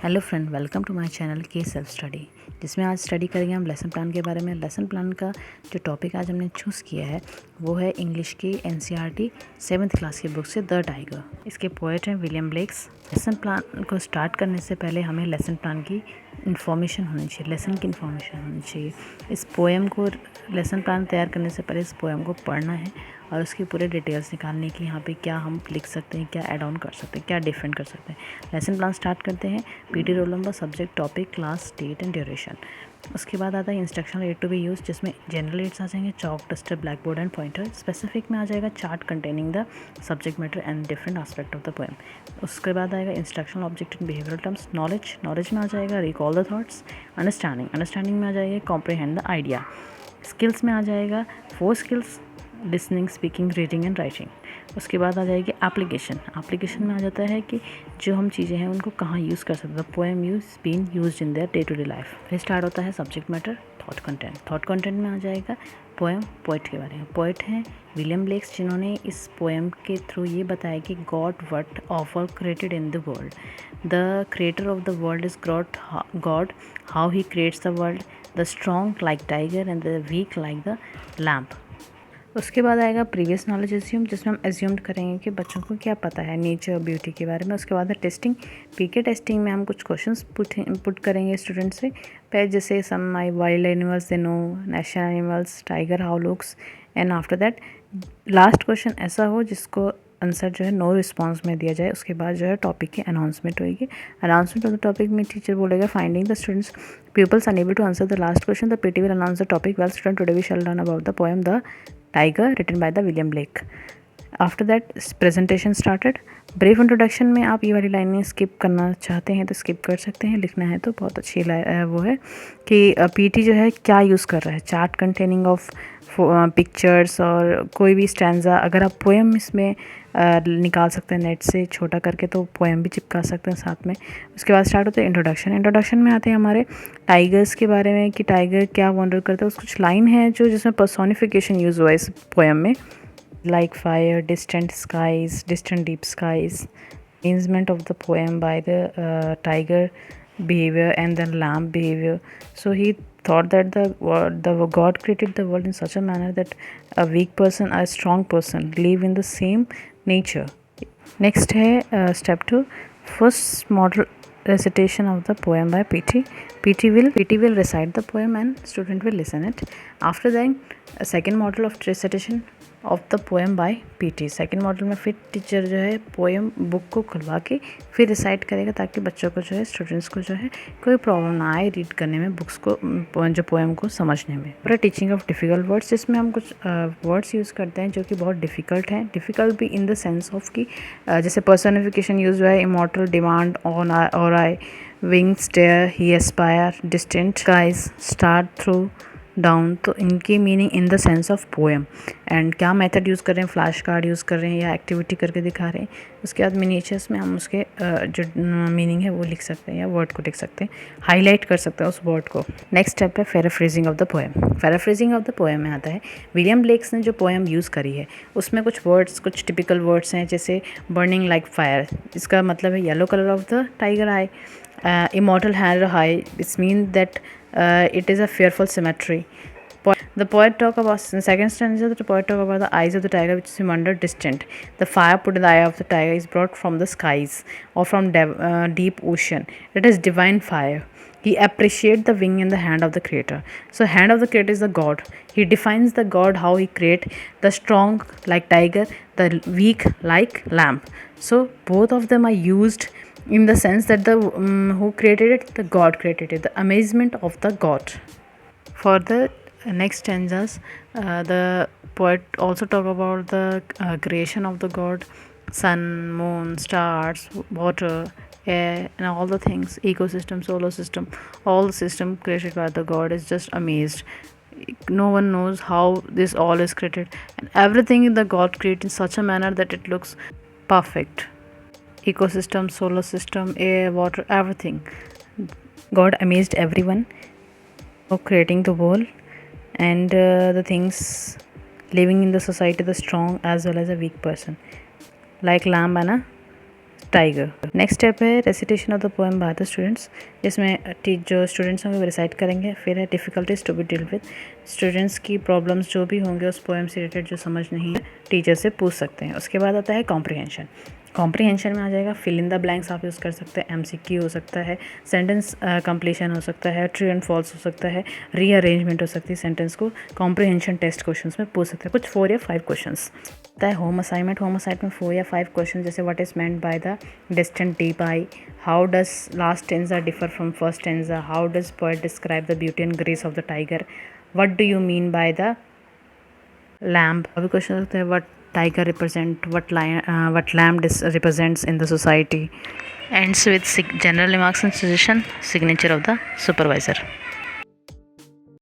Hello friend, welcome to my channel के self study, जिसमें आज स्टडी करेंगे हम लेसन प्लान के बारे में। लेसन प्लान का जो टॉपिक आज हमने चूज़ किया है वो है इंग्लिश की एनसीईआरटी 7th क्लास की बुक से द टाइगर। इसके पोएट हैं विलियम ब्लेक्स। लेसन प्लान को स्टार्ट करने से पहले हमें लेसन प्लान की इन्फॉर्मेशन होनी चाहिए, लेसन की इन्फॉर्मेशन होनी चाहिए। इस पोएम को, लेसन प्लान तैयार करने से पहले इस पोएम को पढ़ना है और उसकी पूरे डिटेल्स निकालने की, यहाँ पे क्या हम लिख सकते हैं, क्या ऐड ऑन कर सकते हैं, क्या डिफरेंट कर सकते हैं। लेसन प्लान स्टार्ट करते हैं। PT roll number, subject, topic, class, date and duration. उसके बाद आता है instructional aid to be use, जिसमें जनरल एड्स आ जाएंगे, chalk, duster, black board and pointer. Specific में आ जाएगा chart containing the subject matter and different aspect of the poem. उसके बाद आएगा instructional object in behavioural terms. Knowledge में आ जाएगा रिकॉल द थॉट्स। अंडरस्टैंडिंग में आ जाएगा कॉम्प्रिहेंड द आइडिया। स्किल्स में आ जाएगा 4 skills, listening, speaking, reading and writing. उसके बाद आ जाएगी एप्लीकेशन में आ जाता है कि जो हम चीज़ें हैं उनको कहाँ यूज़ कर सकते हैं। Poem use been use in their day to day life. फिर स्टार्ट होता है सब्जेक्ट मैटर, थॉट कंटेंट में आ जाएगा पोएम, पोइट के बारे में। पोइट हैं विलियम ब्लेक्स, जिन्होंने इस पोएम के थ्रू ये बताया कि God whatever created in the world, the creator of the world is God, how he creates the world, the strong like tiger and the weak like the lamb. उसके बाद आएगा previous knowledge assume, जिसमें हम assumed करेंगे कि बच्चों को क्या पता है नेचर, ब्यूटी के बारे में। उसके बाद है टेस्टिंग, पीके टेस्टिंग में हम कुछ क्वेश्चंस पुट करेंगे स्टूडेंट से, पहले जैसे some my wild animals they know, national animals, tiger how looks, and after that last question ऐसा हो जिसको आंसर जो है नो रिस्पॉन्स में दिया जाए। उसके बाद जो है टॉपिक की अनाउंसमेंट होगी। अनाउंसमेंट ऑफ द टॉपिक में टीचर बोलेगा finding the students pupils unable to answer the last question, the PT will announce the topic. Well student, today we shall learn about the poem The Tiger written by the William Blake. After that presentation started. Brief introduction में आप ये वाली लाइनें skip करना चाहते हैं तो skip कर सकते हैं, लिखना है तो बहुत अच्छी वो है कि पीटी जो है क्या यूज़ कर रहा है। चार्ट कंटेनिंग ऑफ पिक्चर्स और कोई भी स्टैंजा, अगर आप पोएम इसमें निकाल सकते हैं नेट से छोटा करके तो पोएम भी चिपका सकते हैं साथ में। उसके बाद स्टार्ट होता है इंट्रोडक्शन में आते हैं हमारे टाइगर्स के बारे में कि टाइगर क्या वंडर करता है। उस कुछ लाइन है जो जिसमें पर्सोनिफिकेशन यूज़ हुआ है इस पोएम में, like fire, distant skies, distant deep skies. Arrangement of the poem by the tiger behavior and the lamb behavior. So he thought that the God created the world in such a manner that a weak person, a strong person live in the same nature. Next है step 2, first model recitation of the poem by PT. PT will recite the poem and student will listen it. After that, a second model of recitation of the poem bye PT. Second model में फिर teacher जो है poem book को खुलवा के फिर recite करेगा ताकि बच्चों को जो है, स्टूडेंट्स को जो है कोई प्रॉब्लम ना आए रीड करने में, बुक्स को जो पोएम को समझने में। फिर टीचिंग ऑफ डिफ़िकल्ट वर्ड्स, जिसमें हम कुछ वर्ड्स यूज़ करते हैं जो कि बहुत डिफ़िकल्ट हैं। डिफ़िकल्ट भी इन द सेंस ऑफ कि जैसे पर्सनिफिकेशन यूज़ हुआ है, immortal, demand, on or eye, wings, dare, he aspire, distant, skies, stars, threw, down. तो इनकी meaning in the sense of poem. And क्या मेथड यूज़ कर रहे हैं, फ्लैश कार्ड यूज़ कर रहे हैं या एक्टिविटी करके दिखा रहे हैं। उसके बाद मिनिएचर्स में हम उसके जो मीनिंग है वो लिख सकते हैं या वर्ड को लिख सकते हैं, हाईलाइट कर सकते हैं उस वर्ड को। नेक्स्ट स्टेप है paraphrasing of the poem. Paraphrasing of the poem में आता है विलियम ब्लेक्स ने जो पोएम यूज़ करी है उसमें कुछ वर्ड्स, कुछ टिपिकल वर्ड्स हैं, जैसे बर्निंग लाइक फायर, इसका मतलब है yellow colour of the tiger I. Immortal hand high, it's mean that it is a fearful symmetry. The poet talk about, in the second stanza, the poet talk about the eyes of the tiger which is wonder distant. The fire put in the eye of the tiger is brought from the skies or from deep ocean. It is divine fire. He appreciates the wing in the hand of the creator. So hand of the creator is the God. He defines the God, how he create the strong like tiger, the weak like lamb. So both of them are used in the sense that the who created it, the God created it, the amazement of the God. For the next stanzas, the poet also talk about the creation of the God, sun, moon, stars, water, air, and all the things, ecosystem, solar system, all the system created by the God is just amazed. No one knows how this all is created, and everything the God created in such a manner that it looks perfect. Ecosystem, solar system, air, water, everything. God amazed everyone for creating the world and the things living in the society, the strong as well as a weak person, like lamb and a tiger. Next step है recitation of the poem by the students, जिसमें जो students होंगे वो recite करेंगे। फिर है difficulties to be deal with, students की problems जो भी होंगे उस पोएम से रिलेटेड जो समझ नहीं है टीचर से पूछ सकते हैं। उसके बाद आता है कॉम्प्रिहेंशन। कॉम्प्रिहेंशन में आ जाएगा फिल इन द ब्लैंक्स आप यूज़ कर सकते हैं, एमसीक्यू हो सकता है, सेंटेंस कंप्लीशन हो सकता है, ट्रू एंड फॉल्स हो सकता है, रीअरेंजमेंट हो सकती है सेंटेंस को। कॉम्प्रिहेंशन टेस्ट क्वेश्चंस में पूछ सकते हैं, कुछ 4 या 5 क्वेश्चंस। होता है होम असाइनमेंट। होम असाइनमेंट में 4 या 5 क्वेश्चन, जैसे what is meant by the distant D by, how does last टेंजा differ from first टेंजा, how does poet describe the beauty and grace of the tiger, what do you mean by the lamb. अभी question होता है what tiger represent, what lamb represents in the society. Ends with general remarks and suggestion, signature of the supervisor.